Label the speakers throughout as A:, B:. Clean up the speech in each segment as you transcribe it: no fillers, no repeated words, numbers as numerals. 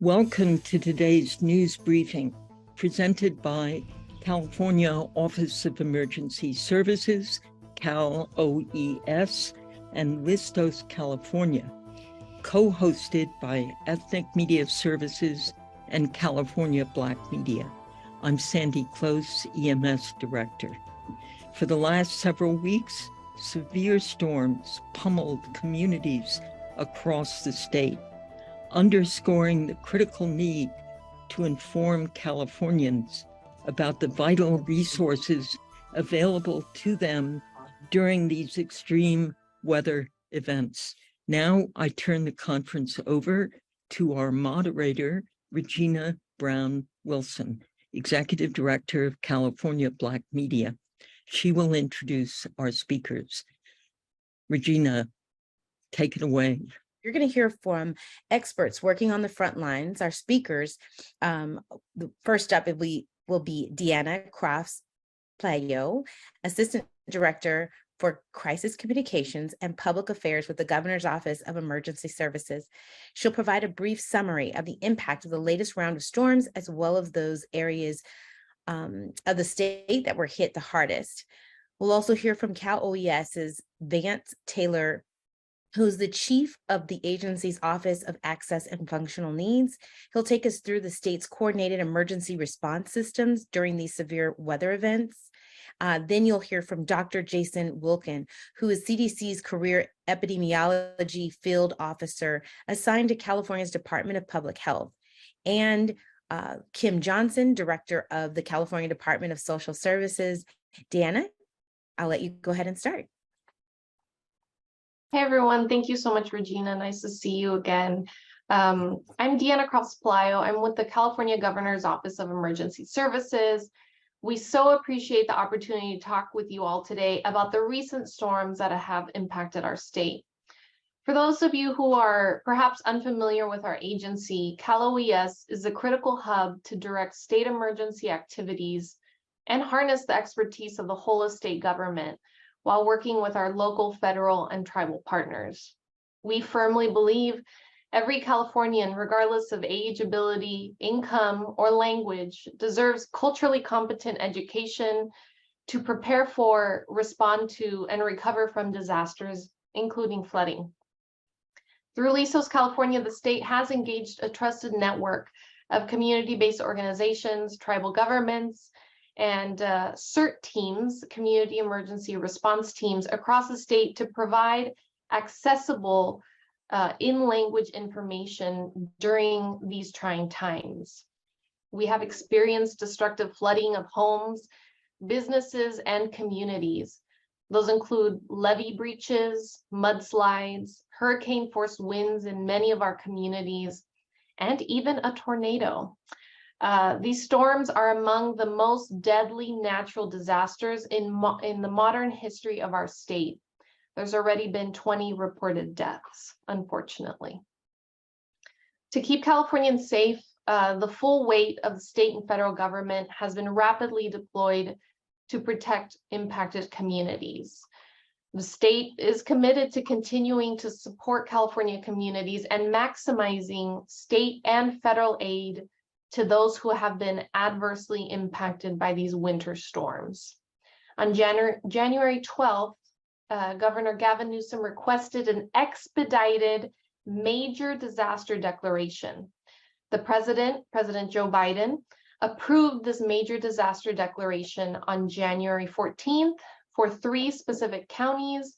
A: Welcome to today's news briefing presented by California Office of Emergency Services, Cal-OES, and Listos California, co-hosted by Ethnic Media Services and California Black Media. I'm Sandy Close, EMS Director. For the last several weeks, severe storms pummeled communities across the state, underscoring the critical need to inform Californians about the vital resources available to them during these extreme weather events. Now I turn the conference over to our moderator, Regina Brown Wilson, Executive Director of California Black Media. She will introduce our speakers. Regina, take it away.
B: You're going to hear from experts working on the front lines, our speakers. The first up will be Deanna Crofts-Playo, Assistant Director for Crisis Communications and Public Affairs with the Governor's Office of Emergency Services. She'll provide a brief summary of the impact of the latest round of storms, as well as those areas of the state that were hit the hardest. We'll also hear from Cal-OES's Vance Taylor, who's the chief of the agency's Office of Access and Functional Needs. He'll take us through the state's coordinated emergency response systems during these severe weather events. Then you'll hear from Dr. Jason Wilkin, who is CDC's Career Epidemiology Field Officer assigned to California's Department of Public Health, and Kim Johnson, Director of the California Department of Social Services. Deanna, I'll let you go ahead and start.
C: Hey everyone, thank you so much, Regina. Nice to see you again. I'm Deanna Crofts-Playo. I'm with the California Governor's Office of Emergency Services. We so appreciate the opportunity to talk with you all today about the recent storms that have impacted our state. For those of you who are perhaps unfamiliar with our agency, Cal-OES is a critical hub to direct state emergency activities and harness the expertise of the whole of state government while working with our local, federal, and tribal partners. We firmly believe every Californian, regardless of age, ability, income, or language, deserves culturally competent education to prepare for, respond to, and recover from disasters, including flooding. Through Listos California, the state has engaged a trusted network of community-based organizations, tribal governments, and CERT teams, community emergency response teams across the state to provide accessible in-language information during these trying times. We have experienced destructive flooding of homes, businesses, and communities. Those include levee breaches, mudslides, hurricane-force winds in many of our communities, and even a tornado. These storms are among the most deadly natural disasters in the modern history of our state. There's already been 20 reported deaths, unfortunately. To keep Californians safe, the full weight of the state and federal government has been rapidly deployed to protect impacted communities. The state is committed to continuing to support California communities and maximizing state and federal aid to those who have been adversely impacted by these winter storms. On January 12th, Governor Gavin Newsom requested an expedited major disaster declaration. The President Joe Biden, approved this major disaster declaration on January 14th for 3 specific counties: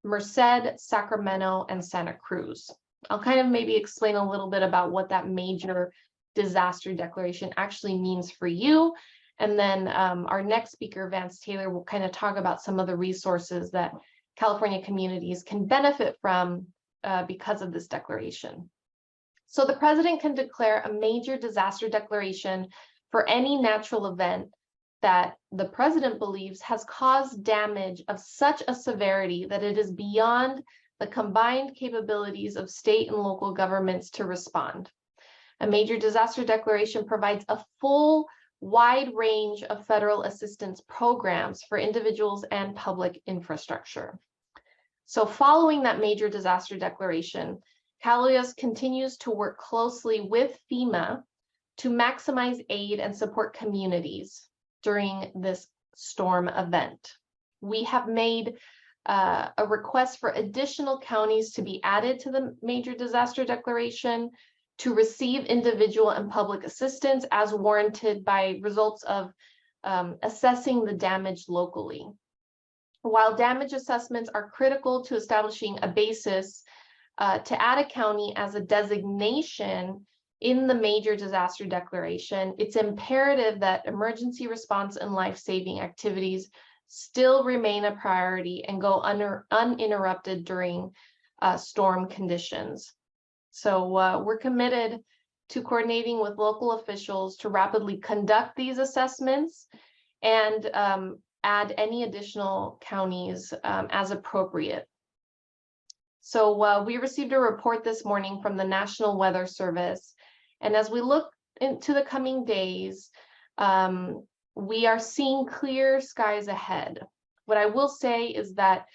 C: Merced, Sacramento, and Santa Cruz. I'll kind of maybe explain a little bit about what that major disaster declaration actually means for you. And then our next speaker, Vance Taylor, will kind of talk about some of the resources that California communities can benefit from because of this declaration. So the president can declare a major disaster declaration for any natural event that the president believes has caused damage of such a severity that it is beyond the combined capabilities of state and local governments to respond. A major disaster declaration provides a full, wide range of federal assistance programs for individuals and public infrastructure. So following that major disaster declaration, CalOES continues to work closely with FEMA to maximize aid and support communities during this storm event. We have made a request for additional counties to be added to the major disaster declaration to receive individual and public assistance as warranted by results of assessing the damage locally. While damage assessments are critical to establishing a basis to add a county as a designation in the major disaster declaration, it's imperative that emergency response and life-saving activities still remain a priority and go uninterrupted during storm conditions. So we're committed to coordinating with local officials to rapidly conduct these assessments and add any additional counties as appropriate. So we received a report this morning from the National Weather Service, and as we look into the coming days, we are seeing clear skies ahead. What I will say is that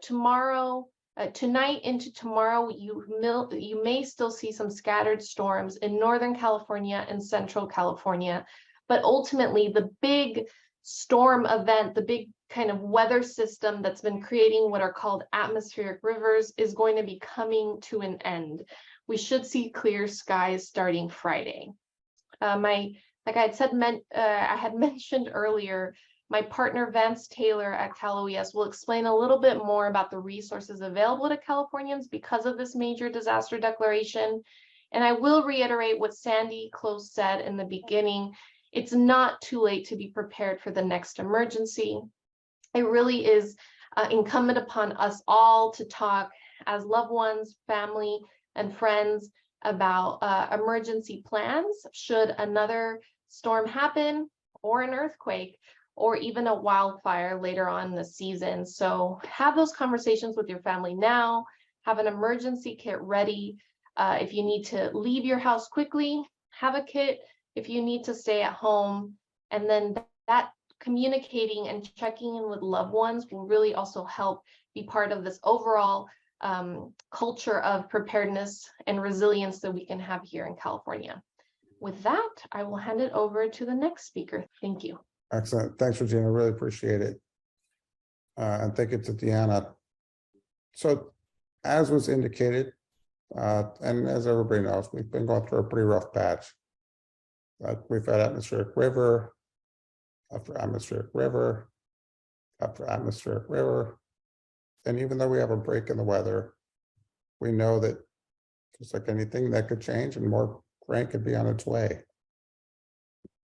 C: tonight into tomorrow, you may still see some scattered storms in Northern California and Central California, but ultimately the big storm event, the big kind of weather system that's been creating what are called atmospheric rivers is going to be coming to an end. We should see clear skies starting Friday. Like I had mentioned earlier, my partner Vance Taylor at CalOES will explain a little bit more about the resources available to Californians because of this major disaster declaration. And I will reiterate what Sandy Close said in the beginning. It's not too late to be prepared for the next emergency. It really is incumbent upon us all to talk as loved ones, family, and friends about emergency plans should another storm happen, or an earthquake, or even a wildfire later on in the season. So have those conversations with your family now, have an emergency kit ready. If you need to leave your house quickly, have a kit. If you need to stay at home, and then that communicating and checking in with loved ones will really also help be part of this overall culture of preparedness and resilience that we can have here in California. With that, I will hand it over to the next speaker. Thank you.
D: Excellent. Thanks, Regina. I really appreciate it. And thank you to Deanna. So as was indicated, and as everybody knows, we've been going through a pretty rough patch. We've had atmospheric river after atmospheric river after atmospheric river. And even though we have a break in the weather, we know that just like anything, that could change and more rain could be on its way.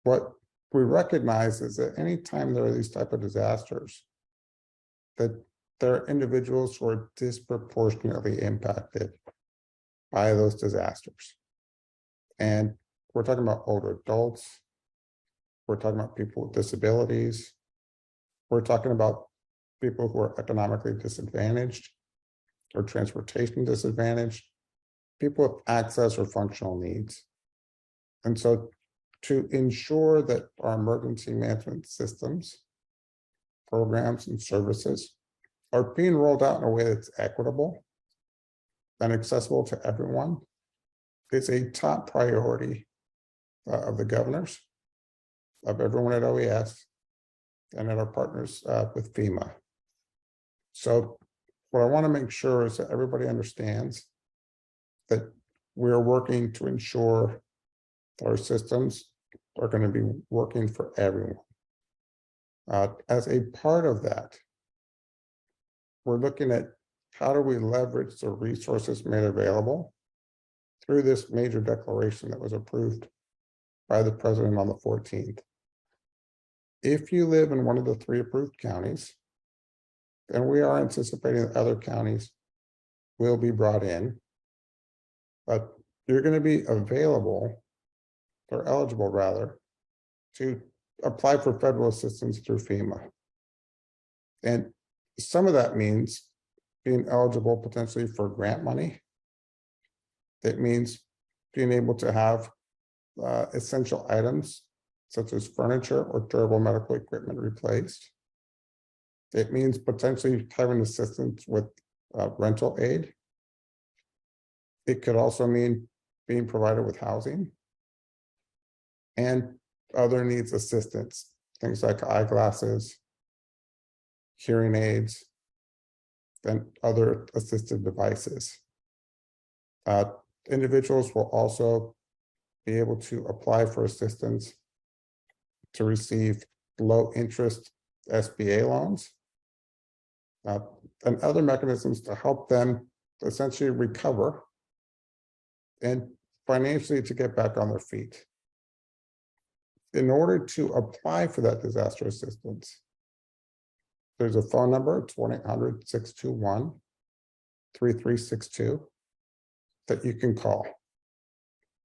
D: What we recognize is that anytime there are these type of disasters, that there are individuals who are disproportionately impacted by those disasters. And we're talking about older adults. We're talking about people with disabilities. We're talking about people who are economically disadvantaged or transportation disadvantaged, people with access or functional needs. And so to ensure that our emergency management systems, programs, and services are being rolled out in a way that's equitable and accessible to everyone is a top priority of the governors, of everyone at OES, and at our partners with FEMA. So what I want to make sure is that everybody understands that we're working to ensure that our systems are going to be working for everyone. As a part of that, we're looking at how do we leverage the resources made available through this major declaration that was approved by the president on the 14th. If you live in one of the 3 approved counties, then we are anticipating that other counties will be brought in, but you're going to be available, or eligible rather, to apply for federal assistance through FEMA. And some of that means being eligible potentially for grant money. That means being able to have essential items such as furniture or durable medical equipment replaced. It means potentially having assistance with rental aid. It could also mean being provided with housing and other needs assistance, things like eyeglasses, hearing aids, and other assistive devices. Individuals will also be able to apply for assistance to receive low interest SBA loans and other mechanisms to help them essentially recover and financially to get back on their feet. In order to apply for that disaster assistance, there's a phone number, it's 1-800-621-3362 that you can call.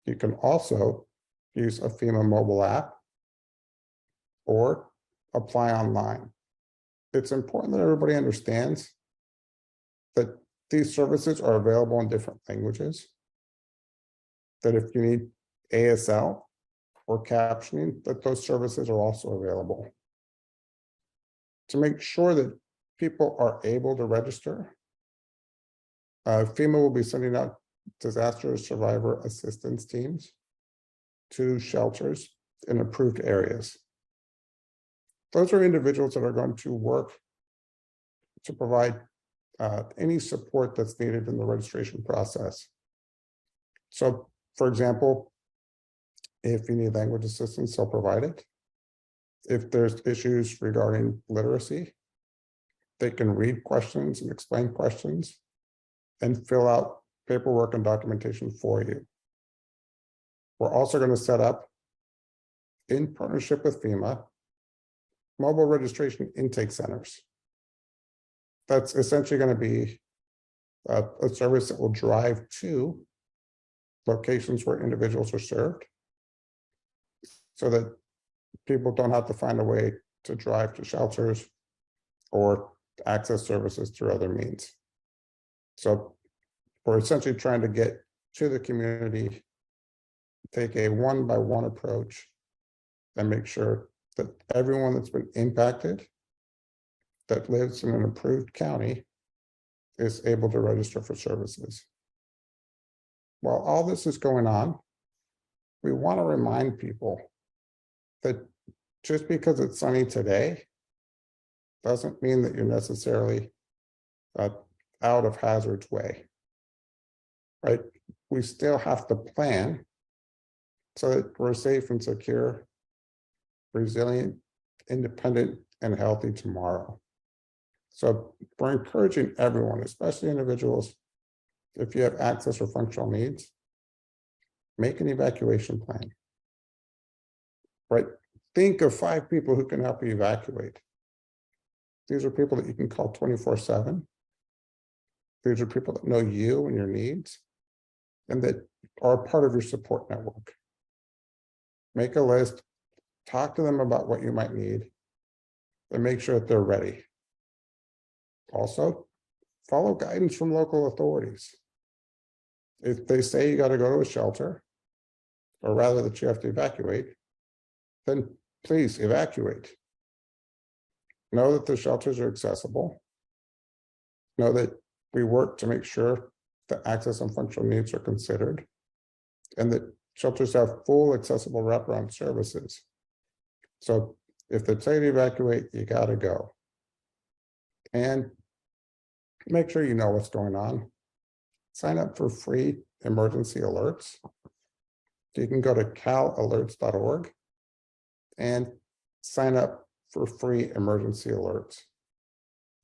D: You can also use a FEMA mobile app or apply online. It's important that everybody understands that these services are available in different languages, that if you need ASL or captioning, that those services are also available. To make sure that people are able to register, FEMA will be sending out disaster survivor assistance teams to shelters in approved areas. Those are individuals that are going to work to provide any support that's needed in the registration process. So, for example, if you need language assistance, they'll provide it. If there's issues regarding literacy, they can read questions and explain questions and fill out paperwork and documentation for you. We're also going to set up, in partnership with FEMA, mobile registration intake centers. That's essentially going to be a service that will drive to locations where individuals are served so that people don't have to find a way to drive to shelters or access services through other means. So we're essentially trying to get to the community, take a one-by-one approach, and make sure that everyone that's been impacted that lives in an approved county is able to register for services. While all this is going on, we want to remind people that just because it's sunny today doesn't mean that you're necessarily out of hazard's way, right? We still have to plan so that we're safe and secure, resilient, independent, and healthy tomorrow. So we're encouraging everyone, especially individuals, if you have access or functional needs, make an evacuation plan, right? Think of 5 people who can help you evacuate. These are people that you can call 24/7. These are people that know you and your needs and that are part of your support network. Make a list, talk to them about what you might need, and make sure that they're ready. Also, follow guidance from local authorities. If they say you got to go to a shelter, or rather that you have to evacuate, then please evacuate. Know that the shelters are accessible. Know that we work to make sure that access and functional needs are considered, and that shelters have full accessible wraparound services. So if they say to evacuate, you got to go. And make sure you know what's going on. Sign up for free emergency alerts. You can go to calalerts.org and sign up for free emergency alerts.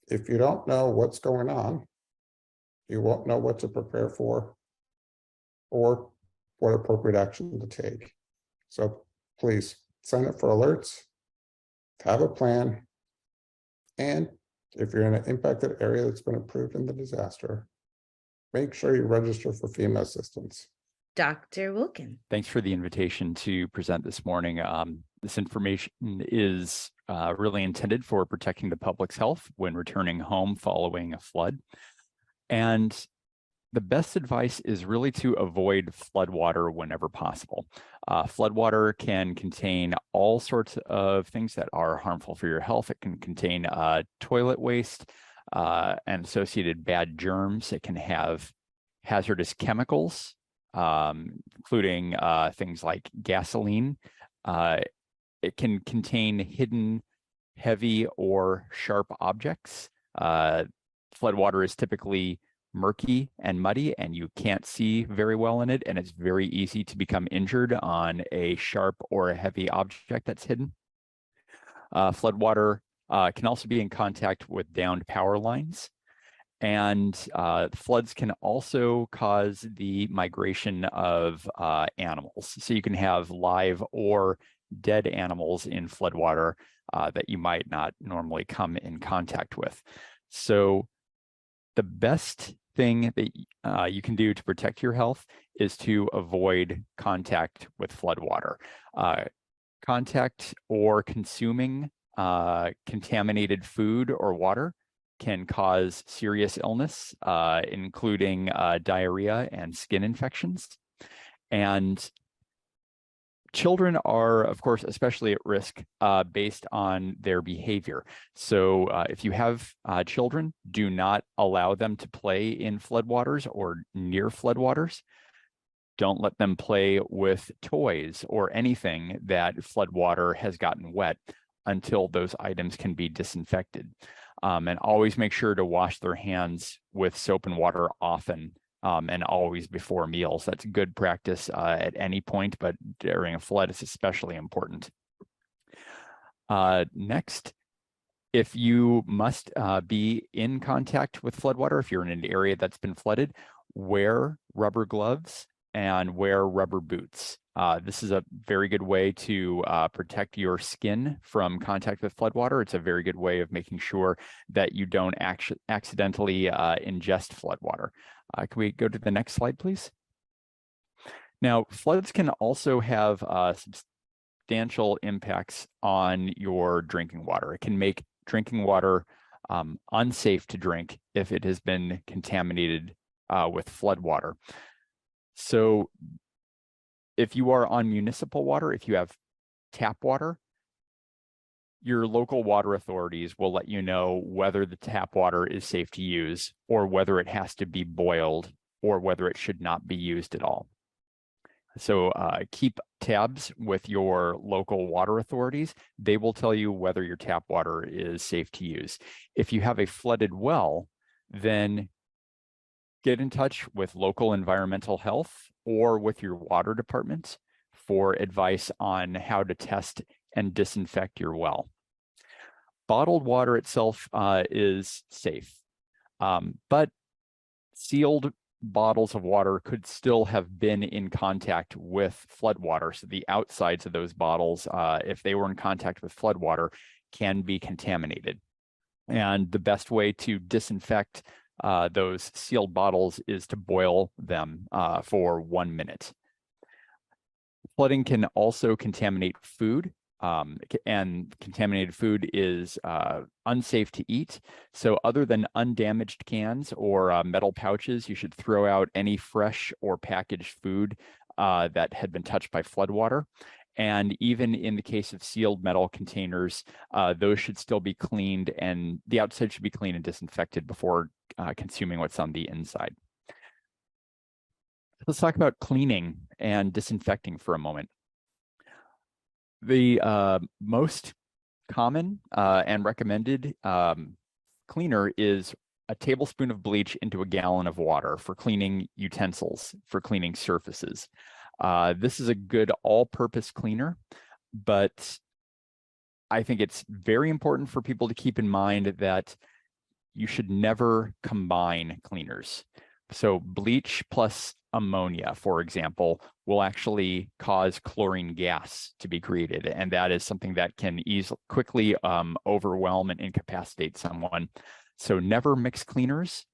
D: If you don't know what's going on, you won't know what to prepare for or what appropriate action to take. So please sign up for alerts, have a plan, and if you're in an impacted area that's been approved in the disaster, make sure you register for FEMA assistance.
B: Dr. Wilkin.
E: Thanks for the invitation to present this morning. This information is really intended for protecting the public's health when returning home following a flood. And the best advice is really to avoid floodwater whenever possible. Floodwater can contain all sorts of things that are harmful for your health. It can contain toilet waste and associated bad germs. It can have hazardous chemicals, including things like gasoline. It can contain hidden heavy or sharp objects. Floodwater is typically murky and muddy, and you can't see very well in it, and it's very easy to become injured on a sharp or a heavy object that's hidden. Floodwater can also be in contact with downed power lines, and floods can also cause the migration of animals. So you can have live or dead animals in floodwater that you might not normally come in contact with. So the best thing that you can do to protect your health is to avoid contact with floodwater. Contact or consuming contaminated food or water can cause serious illness, including diarrhea and skin infections. And children are, of course, especially at risk based on their behavior. So if you have children, do not allow them to play in floodwaters or near floodwaters. Don't let them play with toys or anything that floodwater has gotten wet until those items can be disinfected. And always make sure to wash their hands with soap and water often, and always before meals. That's good practice at any point, but during a flood, it's especially important. Next, if you must be in contact with floodwater, if you're in an area that's been flooded, wear rubber gloves and wear rubber boots. This is a very good way to protect your skin from contact with floodwater. It's a very good way of making sure that you don't accidentally ingest floodwater. Can we go to the next slide, please? Now, floods can also have substantial impacts on your drinking water. It can make drinking water unsafe to drink if it has been contaminated with floodwater. So if you are on municipal water, if you have tap water, your local water authorities will let you know whether the tap water is safe to use or whether it has to be boiled or whether it should not be used at all. So keep tabs with your local water authorities. They will tell you whether your tap water is safe to use. If you have a flooded well, then get in touch with local environmental health or with your water department for advice on how to test and disinfect your well. Bottled water itself is safe, but sealed bottles of water could still have been in contact with floodwater. So the outsides of those bottles, if they were in contact with floodwater, can be contaminated. And the best way to disinfect those sealed bottles is to boil them for 1 minute. Flooding can also contaminate food, and contaminated food is unsafe to eat. So other than undamaged cans or metal pouches, you should throw out any fresh or packaged food that had been touched by floodwater. And even in the case of sealed metal containers, those should still be cleaned, and the outside should be cleaned and disinfected before consuming what's on the inside. Let's talk about cleaning and disinfecting for a moment. The most common and recommended cleaner is a tablespoon of bleach into a gallon of water for cleaning utensils, for cleaning surfaces. This is a good all-purpose cleaner, but I think it's very important for people to keep in mind that you should never combine cleaners. So bleach plus ammonia, for example, will actually cause chlorine gas to be created, and that is something that can quickly overwhelm and incapacitate someone. So never mix cleaners.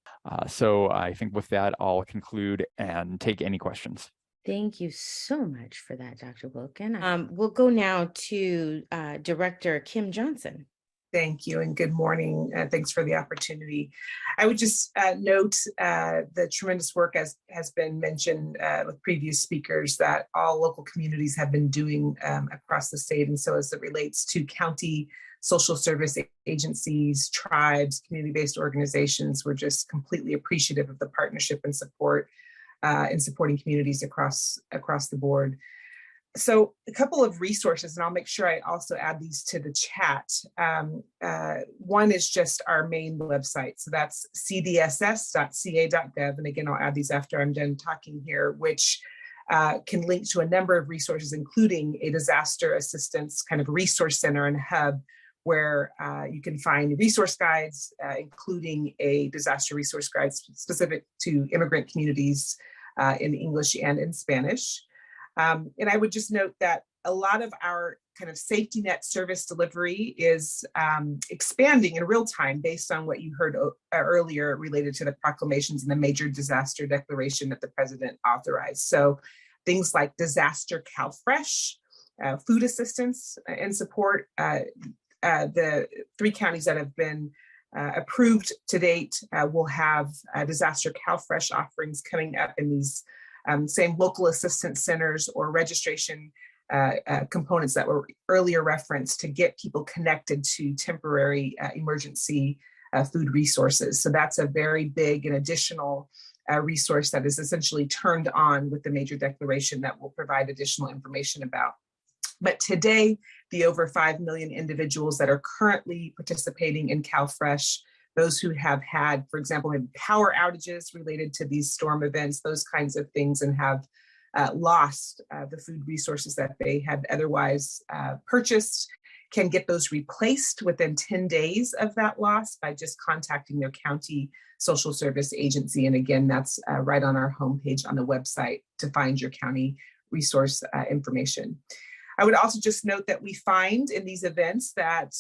E: So I think with that, I'll conclude and take any questions.
B: Thank you so much for that, Dr. Wilkin. We'll go now to Director Kim Johnson.
F: Thank you and good morning. Thanks for the opportunity. I would just note the tremendous work as has been mentioned with previous speakers that all local communities have been doing across the state. And so as it relates to county social service agencies, tribes, community-based organizations, we're just completely appreciative of the partnership and support in supporting communities across the board. So a couple of resources, and I'll make sure I also add these to the chat. One is just our main website. So that's cdss.ca.gov. And again, I'll add these after I'm done talking here, which can link to a number of resources, including a disaster assistance kind of resource center and hub where you can find resource guides, including a disaster resource guide specific to immigrant communities in English and in Spanish. And I would just note that a lot of our kind of safety net service delivery is expanding in real time based on what you heard earlier related to the proclamations and the major disaster declaration that the president authorized. So things like disaster CalFresh, food assistance and support, the 3 counties that have been approved to date will have disaster CalFresh offerings coming up in these same local assistance centers or registration components that were earlier referenced to get people connected to temporary emergency food resources. So that's a very big and additional resource that is essentially turned on with the major declaration that will provide additional information about. But today, the over 5 million individuals that are currently participating in CalFresh, those who have had, for example, power outages related to these storm events, those kinds of things, and have lost the food resources that they had otherwise purchased, can get those replaced within 10 days of that loss by just contacting their county social service agency. And again, that's right on our homepage on the website to find your county resource information. I would also just note that we find in these events that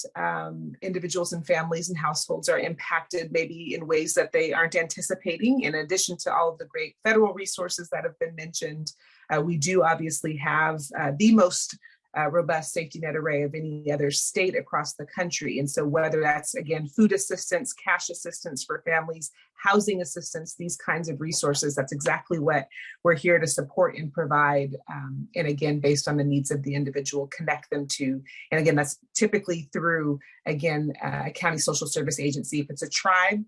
F: individuals and families and households are impacted maybe in ways that they aren't anticipating. In addition to all of the great federal resources that have been mentioned, we do obviously have the most robust safety net array of any other state across the country. And so whether that's, again, food assistance, cash assistance for families, housing assistance, these kinds of resources, that's exactly what we're here to support and provide. And again, based on the needs of the individual, connect them to. And again, that's typically through, again, a county social service agency. If it's a tribe,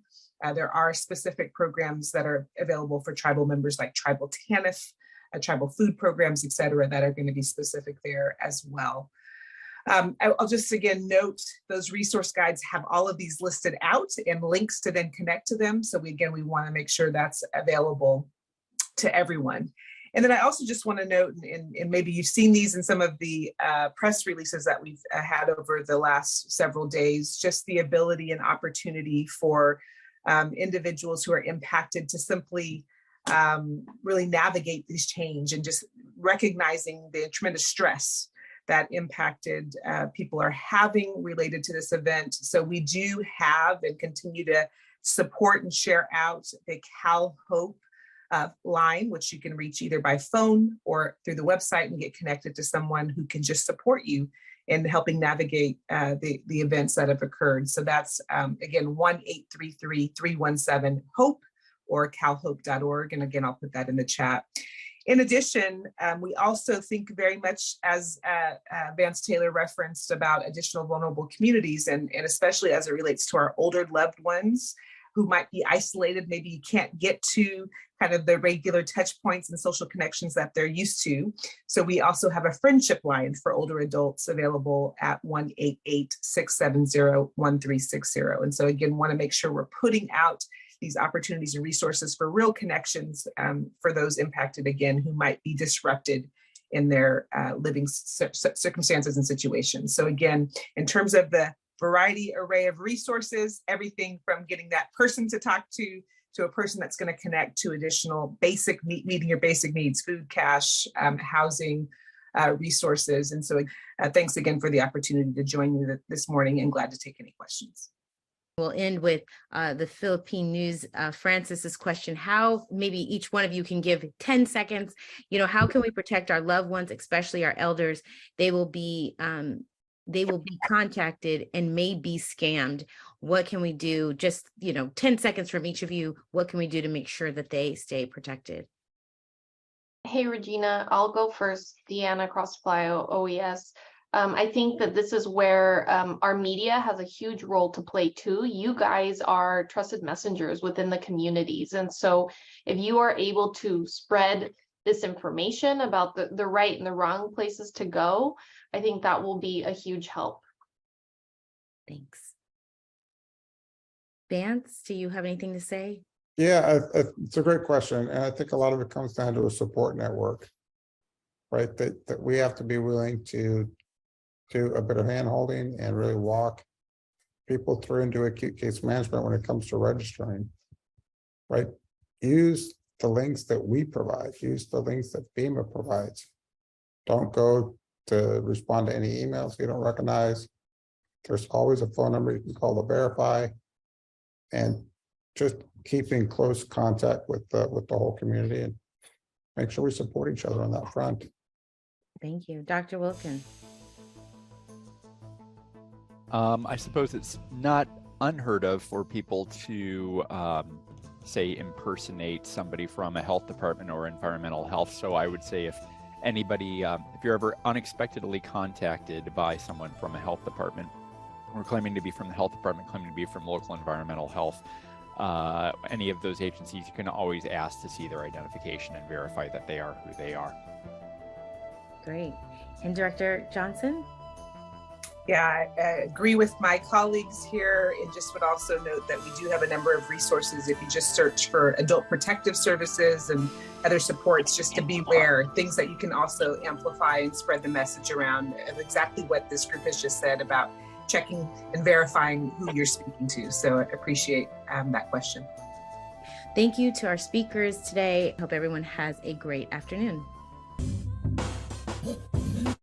F: there are specific programs that are available for tribal members like tribal TANF, tribal food programs, et cetera, that are going to be specific there as well. I'll just again note those resource guides have all of these listed out and links to then connect to them. So we want to make sure that's available to everyone. And then I also just want to note, and maybe you've seen these in some of the press releases that we've had over the last several days, just the ability and opportunity for individuals who are impacted to simply really navigate this change, and just recognizing the tremendous stress that impacted people are having related to this event. So we do have and continue to support and share out the Cal Hope line, which you can reach either by phone or through the website and get connected to someone who can just support you in helping navigate the events that have occurred. So that's, again, 1-833-317-HOPE or calhope.org. And again, I'll put that in the chat. In addition, we also think very much, as Vance Taylor referenced, about additional vulnerable communities, and especially as it relates to our older loved ones who might be isolated. Maybe you can't get to kind of the regular touch points and social connections that they're used to. So we also have a friendship line for older adults available at 1-888-670-1360. And so again, want to make sure we're putting out these opportunities and resources for real connections for those impacted, again, who might be disrupted in their living circumstances and situations. So again, in terms of the variety array of resources, everything from getting that person to talk to a person that's going to connect to additional basic meeting your basic needs, food, cash, housing, resources. And so thanks again for the opportunity to join you this morning, and glad to take any questions.
B: We'll end with the Philippine News, Francis's question: how, maybe each one of you can give 10 seconds, how can we protect our loved ones, especially our elders? They will be they will be contacted and may be scammed. What can we do? Just, 10 seconds from each of you. What can we do to make sure that they stay protected?
C: Hey, Regina, I'll go first. Deanna Cross-Plyo, OES. I think that this is where our media has a huge role to play too. You guys are trusted messengers within the communities. And so if you are able to spread this information about the right and the wrong places to go, I think that will be a huge help.
B: Thanks. Vance, do you have anything to say?
D: Yeah, it's a great question. And I think a lot of it comes down to a support network, right? That we have to be willing to do a bit of hand-holding and really walk people through and do acute case management when it comes to registering, right? Use the links that we provide, use the links that FEMA provides. Don't go to respond to any emails you don't recognize. There's always a phone number you can call to verify, and just keep in close contact with the whole community and make sure we support each other on that front.
B: Thank you. Dr. Wilkin.
E: I suppose it's not unheard of for people to say impersonate somebody from a health department or environmental health. So I would say if anybody, if you're ever unexpectedly contacted by someone from a health department or claiming to be from the health department, claiming to be from local environmental health, any of those agencies, you can always ask to see their identification and verify that they are who they are.
B: Great. And Director Johnson?
F: Yeah, I agree with my colleagues here, and just would also note that we do have a number of resources. If you just search for adult protective services and other supports, just to beware, things that you can also amplify and spread the message around of exactly what this group has just said about checking and verifying who you're speaking to. So I appreciate that question.
B: Thank you to our speakers today. Hope everyone has a great afternoon.